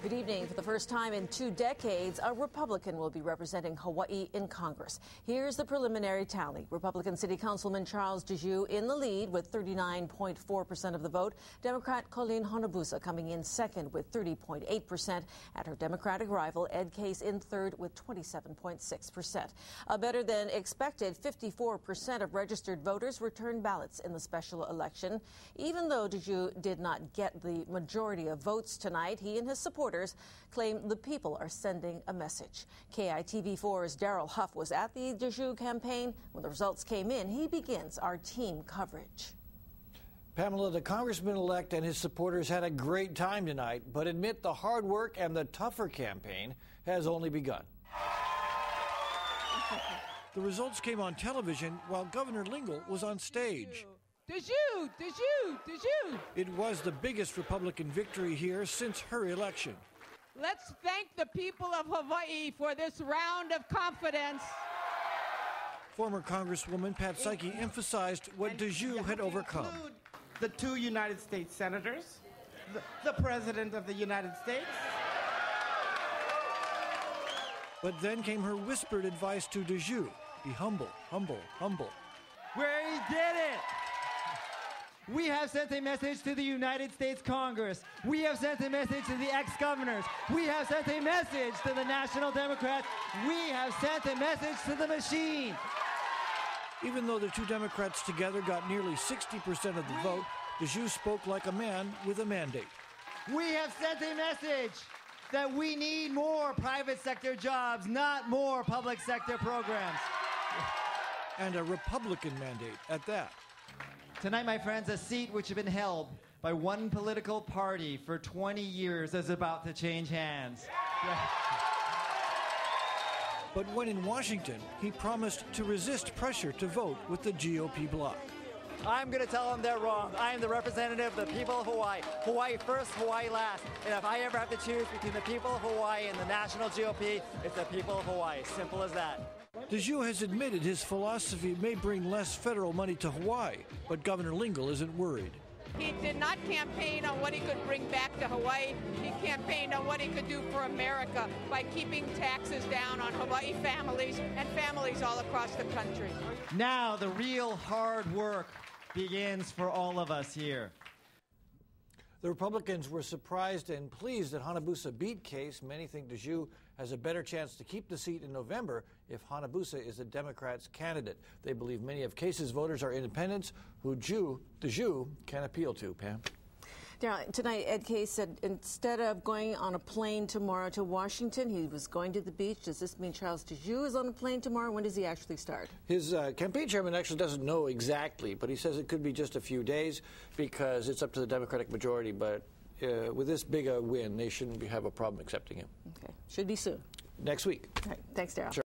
Good evening. For the first time in 2 decades, a Republican will be representing Hawaii in Congress. Here's the preliminary tally. Republican City Councilman Charles Djou in the lead with 39.4% of the vote. Democrat Colleen Hanabusa coming in second with 30.8%. And her Democratic rival Ed Case in third with 27.6%. A better than expected 54% of registered voters returned ballots in the special election. Even though Djou did not get the majority of votes tonight, he and his supporters claim the people are sending a message. KITV4's Daryl Huff was at the Djou campaign. When the results came in, he begins our team coverage. Pamela, the congressman-elect and his supporters had a great time tonight, but admit the hard work and the tougher campaign has only begun. The results came on television while Governor Lingle was on stage. Djou, Djou, Djou. It was the biggest Republican victory here since her election. Let's thank the people of Hawaii for this round of confidence. Former Congresswoman Pat Saiki emphasized what Djou had overcome. The 2 United States senators, the President of the United States. But then came her whispered advice to Djou: be humble, humble, humble. We did it! We have sent a message to the United States Congress. We have sent a message to the ex-governors. We have sent a message to the National Democrats. We have sent a message to the machine. Even though the 2 Democrats together got nearly 60% of the vote, Djou spoke like a man with a mandate. We have sent a message that we need more private sector jobs, not more public sector programs. And a Republican mandate at that. Tonight, my friends, a seat which has been held by one political party for 20 years is about to change hands. But when in Washington, he promised to resist pressure to vote with the GOP bloc. I'm going to tell them they're wrong. I am the representative of the people of Hawaii. Hawaii first, Hawaii last. And if I ever have to choose between the people of Hawaii and the national GOP, it's the people of Hawaii. Simple as that. Djou has admitted his philosophy may bring less federal money to Hawaii, but Governor Lingle isn't worried. He did not campaign on what he could bring back to Hawaii. He campaigned on what he could do for America by keeping taxes down on Hawaii families and families all across the country. Now the real hard work begins for all of us here. The Republicans were surprised and pleased that Hanabusa beat Case. Many think Djou has a better chance to keep the seat in November if Hanabusa is the Democrats' candidate. They believe many of Case's voters are independents who Djou can appeal to. Pam? Darryl, tonight Ed Case said instead of going on a plane tomorrow to Washington, he was going to the beach. Does this mean Charles Djou is on a plane tomorrow? When does he actually start? His campaign chairman actually doesn't know exactly, but he says it could be just a few days because it's up to the Democratic majority. But with this big a win, they shouldn't have a problem accepting him. Okay. Should be soon. Next week. All right. Thanks, Darryl. Sure.